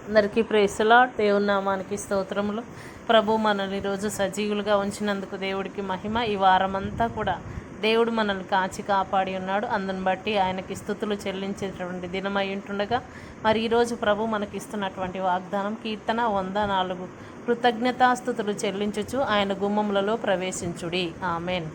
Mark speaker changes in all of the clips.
Speaker 1: అందరికీ praise lord. దేవుని నామానికి స్తోత్రములు. ప్రభు మనల్ని ఈరోజు సజీవులుగా ఉంచినందుకు దేవుడికి మహిమ. ఈ వారమంతా కూడా దేవుడు మనల్ని కాచి కాపాడి ఉన్నాడు. అందుని బట్టి ఆయనకి స్తుతులు చెల్లించేటువంటి దినమై ఉంటుండగా మరి ఈరోజు ప్రభు మనకి ఇస్తున్నటువంటి వాగ్దానం కీర్తన 104 కృతజ్ఞతాస్తుతులు చెల్లించుచు ఆయన గుమ్మములలో ప్రవేశించుడి. ఆమెన్.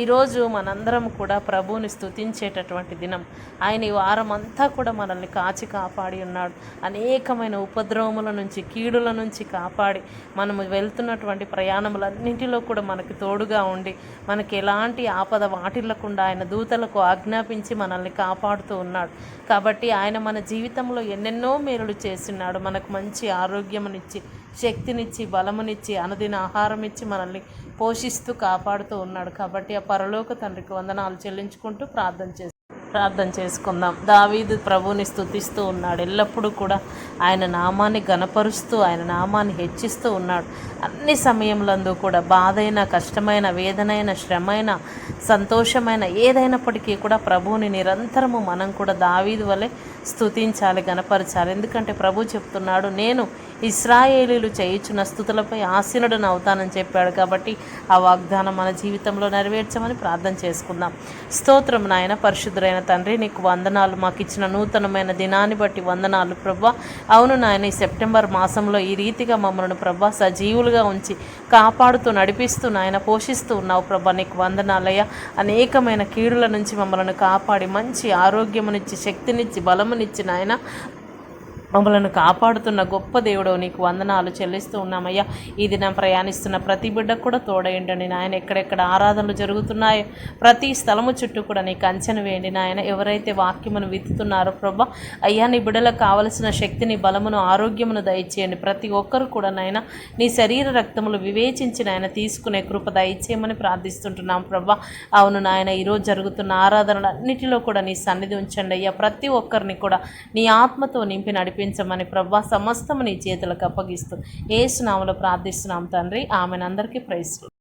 Speaker 1: ఈరోజు మనందరం కూడా ప్రభువుని స్తుతించేటటువంటి దినం. ఆయన ఈ వారం అంతా కూడా మనల్ని కాచి కాపాడి ఉన్నాడు. అనేకమైన ఉపద్రవముల నుంచి, కీడుల నుంచి కాపాడి మనము వెళ్తున్నటువంటి ప్రయాణములన్నింటిలో కూడా మనకి తోడుగా ఉండి మనకి ఎలాంటి ఆపద వాటిల్లకుండా ఆయన దూతలకు ఆజ్ఞాపించి మనల్ని కాపాడుతూ ఉన్నాడు. కాబట్టి ఆయన మన జీవితంలో ఎన్నెన్నో మేలులు చేస్తున్నాడు. మనకు మంచి ఆరోగ్యమునిచ్చి, శక్తినిచ్చి, బలమునిచ్చి, అనుదిన ఆహారం ఇచ్చి మనల్ని పోషిస్తూ కాపాడుతూ ఉన్నాడు. కాబట్టి ఆ పరలోక తండ్రికి వందనాలు చెల్లించుకుంటూ ప్రార్థన చేసుకుందాం. దావీదు ప్రభువుని స్తుతిస్తూ ఉన్నాడు. ఎల్లప్పుడూ కూడా ఆయన నామాన్ని గణపరుస్తూ, ఆయన నామాన్ని హెచ్చిస్తూ ఉన్నాడు. అన్ని సమయంలందు కూడా బాధైన, కష్టమైన, వేదనైన, శ్రమైన, సంతోషమైన ఏదైనప్పటికీ కూడా ప్రభువుని నిరంతరము మనం కూడా దావీదు వలె స్తుతించాలి, గణపరచాలి. ఎందుకంటే ప్రభు చెప్తున్నాడు, నేను ఇశ్రాయేలీలు చేయుచున్న స్తుతులపై ఆసీనుడను అవుతానని చెప్పాడు. కాబట్టి ఆ వాగ్దానం మన జీవితంలో నెరవేర్చమని ప్రార్థన చేసుకుందాం. స్తోత్రం నాయన, పరిశుద్ధుడైన తండ్రి, నీకు వందనాలు. మాకు ఇచ్చిన నూతనమైన దినాన్ని బట్టి వందనాలు ప్రభా. అవును నాయన, ఈ సెప్టెంబర్ మాసంలో ఈ రీతిగా మమ్మల్ని ప్రభా సజీవులుగా ఉంచి కాపాడుతూ, నడిపిస్తూ నాయన పోషిస్తూ ఉన్నావు ప్రభా. నీకు వందనాలయ్యా. అనేకమైన కీడుల నుంచి మమ్మల్ని కాపాడి మంచి ఆరోగ్యమునిచ్చి, శక్తినిచ్చి, బలమునిచ్చి నాయన మమ్మలను కాపాడుతున్న గొప్ప దేవుడు, నీకు వందనాలు చెల్లిస్తూ ఉన్నామయ్యా. ఈ దినం ప్రయాణిస్తున్న ప్రతి బిడ్డకు కూడా తోడేయండి నాయన. ఎక్కడెక్కడ ఆరాధనలు జరుగుతున్నాయో ప్రతి స్థలము చుట్టూ కూడా నీకు అంచన వేయండి నాయన. ఎవరైతే వాక్యమును విత్తుతున్నారో ప్రభా అయ్యా, నీ బిడ్డలకు కావలసిన శక్తిని, బలమును, ఆరోగ్యమును దయచేయండి. ప్రతి ఒక్కరు కూడా నాయన నీ శరీర రక్తములు వివేచించి నాయన తీసుకునే కృప దయచేయమని ప్రార్థిస్తుంటున్నాం ప్రభా. అవును నాయన, ఈరోజు జరుగుతున్న ఆరాధనలన్నిటిలో కూడా నీ సన్నిధి ఉంచండి అయ్యా. ప్రతి ఒక్కరిని కూడా నీ ఆత్మతో నింపి నడిపించమని ప్రభా సమస్తము నీ చేతులకు అప్పగిస్తూ యేసు నామములో ప్రార్థిస్తున్నాం తండ్రి. ఆమెను. అందరికీ ప్రైజ్.